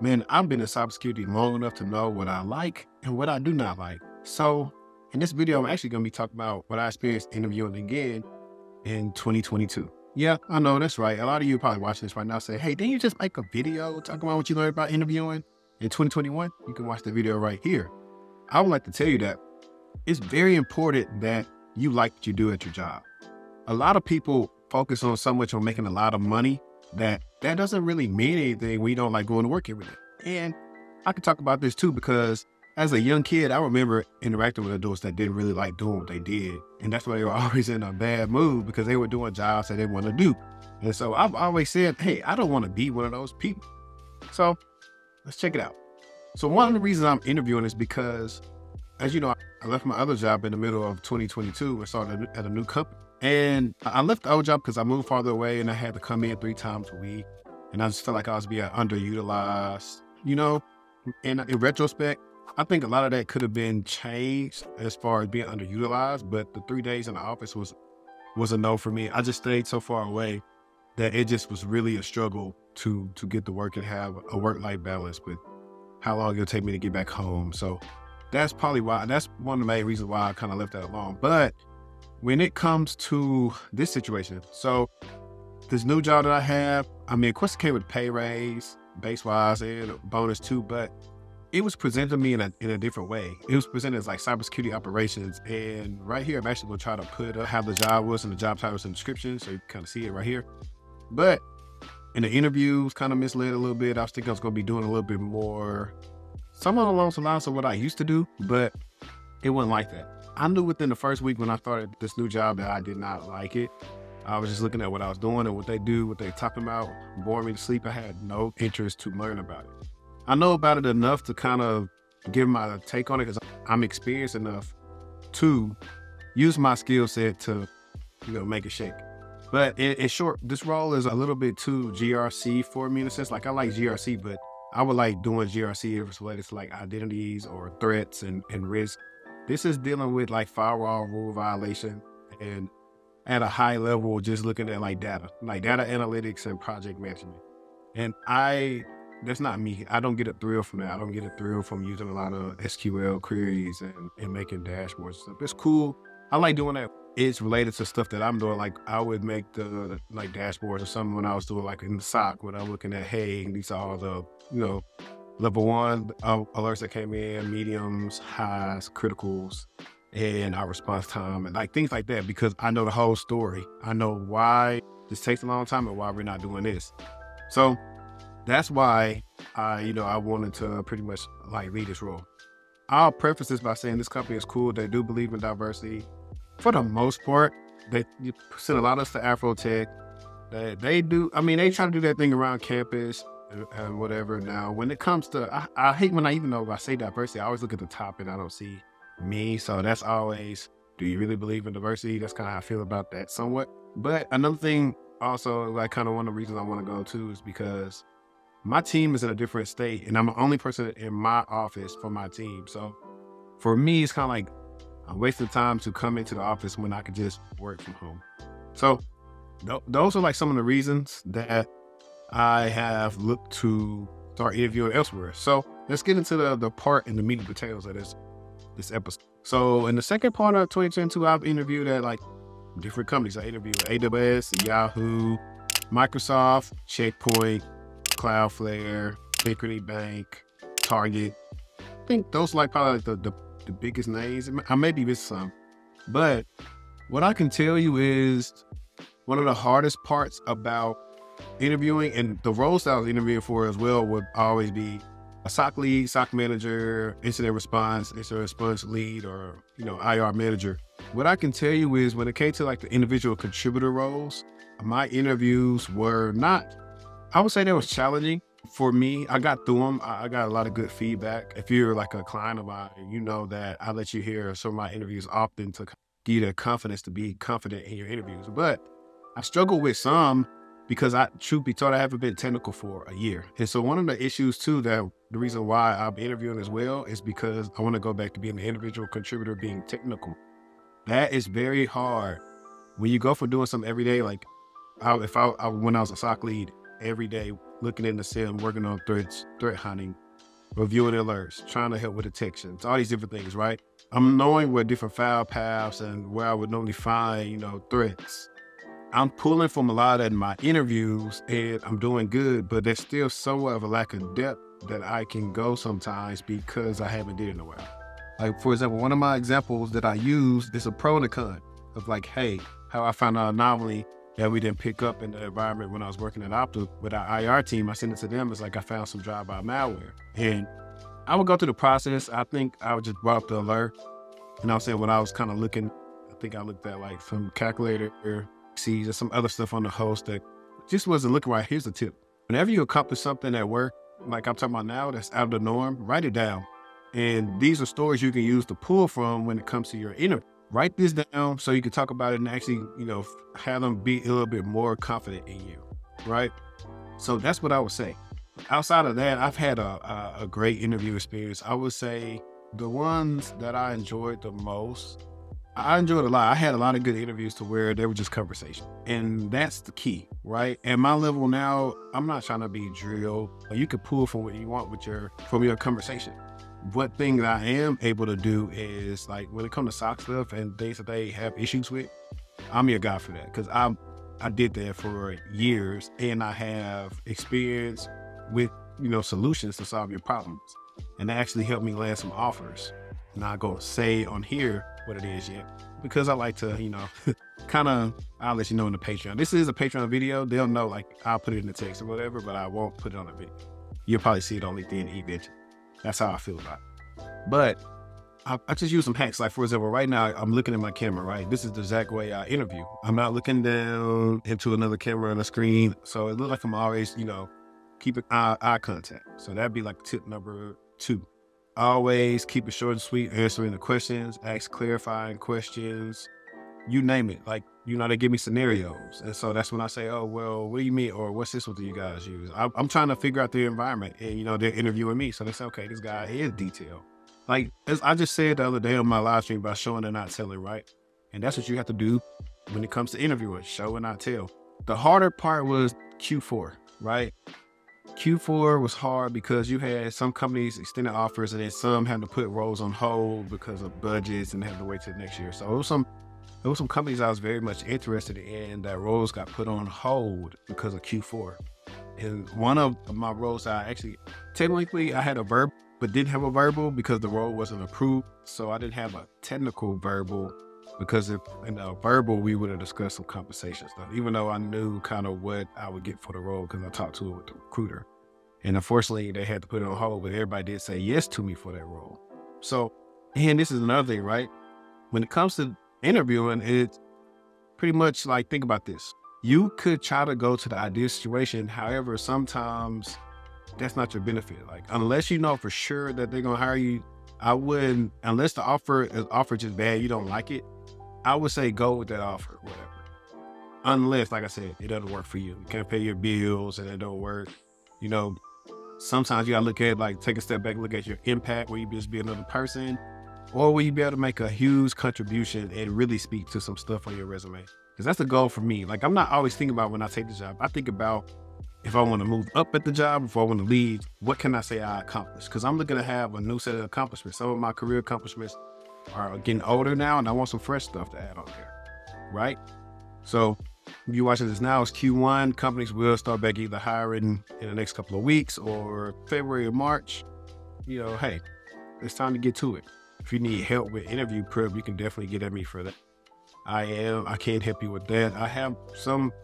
Man, I've been in cybersecurity long enough to know what I like and what I do not like. So, in this video, I'm actually going to be talking about what I experienced interviewing again in 2022. Yeah, I know that's right. A lot of you probably watching this right now say, hey, didn't you just make a video talking about what you learned about interviewing in 2021? You can watch the video right here. I would like to tell you that it's very important that you like what you do at your job. A lot of people focus on so much on making a lot of money that doesn't really mean anything when you don't like going to work every day. And I can talk about this too, because as a young kid, I remember interacting with adults that didn't really like doing what they did. And that's why they were always in a bad mood, because they were doing jobs that they didn't want to do. And so I've always said, hey, I don't want to be one of those people. So let's check it out. So one of the reasons I'm interviewing is because, as you know, I left my other job in the middle of 2022 and started at a new company. And I left the old job because I moved farther away and I had to come in 3 times a week. And I just felt like I was being underutilized, you know? And in retrospect, I think a lot of that could have been changed as far as being underutilized, but the 3 days in the office was a no for me. I just stayed so far away that it just was really a struggle to get to work and have a work-life balance with how long it'll take me to get back home. So that's probably why, that's one of the main reasons why I kind of left that alone. But when it comes to this situation, so this new job that I have, I mean, of course it came with pay raise, base-wise, and a bonus too, but it was presented to me in a different way. It was presented as like cybersecurity operations. And right here, I'm actually gonna try to put how the job was and the job titles and description, so you can kind of see it right here. But in the interviews, kind of misled a little bit. I was thinking I was gonna be doing a little bit more, somewhat along the lines of what I used to do, but it wasn't like that. I knew within the first week when I started this new job that I did not like it. I was just looking at what I was doing and what they do, what they talking about, bored me to sleep. I had no interest to learn about it. I know about it enough to kind of give my take on it because I'm experienced enough to use my skill set to, make it shake. But in short, this role is a little bit too GRC for me in a sense. Like I like GRC, but I would like doing GRC if it's related to like identities or threats and risk. This is dealing with like firewall rule violation and at a high level, just looking at like data analytics and project management. And that's not me. I don't get a thrill from that. I don't get a thrill from using a lot of SQL queries and making dashboards and stuff. It's cool. I like doing that. It's related to stuff that I'm doing. Like I would make the like dashboards or something when I was doing like in the SOC, when I'm looking at, hey, these are all the, level one alerts that came in, mediums, highs, criticals, and our response time and like things like that, because I know the whole story. I know why this takes a long time and why we're not doing this. So that's why I wanted to pretty much like lead this role. I'll preface this by saying this company is cool. They do believe in diversity for the most part. They send a lot of us to Afrotech. They do. I mean, they try to do that thing around campus and whatever. Now, when it comes to, I hate when even though I say diversity, I always look at the top and I don't see me. So that's always, do you really believe in diversity? That's kind of how I feel about that somewhat. But another thing also, like kind of one of the reasons I want to go to is because my team is in a different state and I'm the only person in my office for my team. So for me, it's kind of like I'm wasting time to come into the office when I could just work from home. So those are like some of the reasons that I have looked to start interviewing elsewhere. So let's get into the part and the meat and potatoes of this episode. So in the second part of 2022, I've interviewed at like different companies. I interviewed at AWS, Yahoo, Microsoft, Checkpoint, Cloudflare, Security Bank, Target. I think those are like probably like the biggest names. I may be missing some, but what I can tell you is one of the hardest parts about interviewing, and the roles that I was interviewing for as well, would always be a SOC lead, SOC manager, incident response lead, or IR manager. What I can tell you is when it came to like the individual contributor roles, my interviews were not, I would say they was challenging for me. I got through them. I got a lot of good feedback. If you're like a client of mine, you know that I let you hear some of my interviews often to give you the confidence to be confident in your interviews. But I struggle with some because truth be told, I haven't been technical for a year. And so one of the issues too, that the reason why I'm interviewing as well is because I want to go back to being an individual contributor, being technical. That is very hard. When you go from doing something every day, like when I was a SOC lead every day, looking in the SIM, working on threats, threat hunting, reviewing alerts, trying to help with detections, all these different things, right? I'm knowing where different file paths and where I would normally find, threats. I'm pulling from a lot of that in my interviews and I'm doing good, but there's still somewhat of a lack of depth that I can go sometimes because I haven't did it in a while. Like, for example, one of my examples that I use is a pro and a con of like, hey, how I found an anomaly that we didn't pick up in the environment when I was working at Opta with our IR team. I sent it to them. It's like I found some drive-by malware. And I would go through the process. I think I would just brought up the alert. And I'm saying when I was kind of looking, I think I looked at like some calculator C's or some other stuff on the host that just wasn't looking right. Here's the tip. Whenever you accomplish something at work, like I'm talking about now, that's out of the norm, write it down. And these are stories you can use to pull from when it comes to your interview. Write this down so you can talk about it and actually, have them be a little bit more confident in you, right? So that's what I would say. Outside of that, I've had a great interview experience. I would say the ones that I enjoyed the most, I enjoyed a lot. I had a lot of good interviews to where they were just conversation. And that's the key, right? At my level now, I'm not trying to be drilled. You can pull from what you want from your conversation. What thing that I am able to do is like when it comes to SOC stuff and things that they have issues with, I'm your guy for that because I did that for years and I have experience with solutions to solve your problems, and that actually helped me land some offers. And I go say on here what it is yet because I like to I'll let you know in the Patreon. This is a Patreon video. They'll know, like I'll put it in the text or whatever, but I won't put it on the video. You'll probably see it on LinkedIn eventually. That's how I feel about it. But I just use some hacks. Like, for example, right now, I'm looking at my camera, right? This is the exact way I interview. I'm not looking down into another camera on the screen. So it looks like I'm always, keeping eye contact. So that'd be like tip number 2. Always keep it short and sweet, answering the questions, ask clarifying questions, you name it. Like, they give me scenarios. And so that's when I say, oh, well, what do you mean? Or what's this one that you guys use? I'm trying to figure out the environment and, they're interviewing me. So they say, okay, this guy is detailed. Like, as I just said the other day on my live stream about showing and not telling, right? And that's what you have to do when it comes to interviewing, show and not tell. The harder part was Q4, right? Q4 was hard because you had some companies extended offers and then some had to put roles on hold because of budgets and have to wait till next year. So there was some companies I was very much interested in that roles got put on hold because of Q4. And one of my roles, technically I had a verbal, but didn't have a verbal because the role wasn't approved. So I didn't have a technical verbal because if in a verbal, we would have discussed some compensation stuff, even though I knew kind of what I would get for the role because I talked to it with the recruiter. And unfortunately, they had to put it on hold, but everybody did say yes to me for that role. So, and this is another thing, right? When it comes to interviewing, it's pretty much like, think about this. You could try to go to the ideal situation. However, sometimes that's not your benefit. Like, unless you know for sure that they're going to hire you, I wouldn't, unless the offer is just bad, you don't like it, I would say go with that offer, whatever. Unless, like I said, it doesn't work for you. You can't pay your bills and it don't work. Sometimes you gotta take a step back, look at your impact. Will you just be another person? Or will you be able to make a huge contribution and really speak to some stuff on your resume? Because that's the goal for me. Like, I'm not always thinking about when I take the job. I think about if I want to move up at the job, if I want to leave, what can I say I accomplished? Because I'm looking to have a new set of accomplishments. Some of my career accomplishments are getting older now, and I want some fresh stuff to add on there, right? So if you're watching this now, it's Q1. Companies will start back either hiring in the next couple of weeks or February or March. Hey, it's time to get to it. If you need help with interview prep, you can definitely get at me for that. I can't help you with that. I have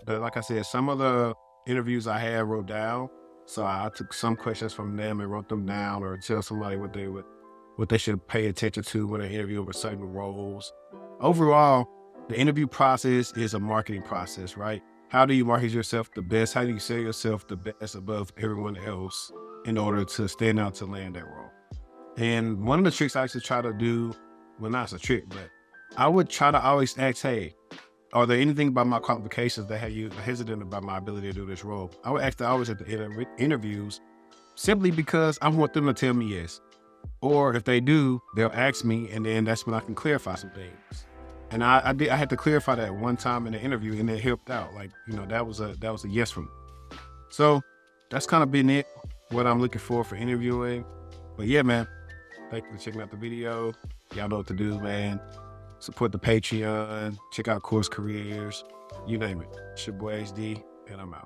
like I said, some of the interviews I had wrote down. So I took some questions from them and wrote them down, or tell somebody what they should pay attention to when they interview with certain roles. Overall, the interview process is a marketing process, right? How do you market yourself the best? How do you sell yourself the best above everyone else in order to stand out to land that role? And one of the tricks I actually try to do, well, not as a trick, but I would try to always ask, hey, are there anything about my qualifications that have you hesitant about my ability to do this role? I would ask that always at the interviews, simply because I want them to tell me yes. Or if they do, they'll ask me, and then that's when I can clarify some things. And I had to clarify that one time in the interview, and it helped out. Like, that was a yes from me. So that's kind of been it, what I'm looking for interviewing. But yeah, man, thank you for checking out the video. Y'all know what to do, man. Support the Patreon, check out Course Careers, you name it. It's your boy HD, and I'm out.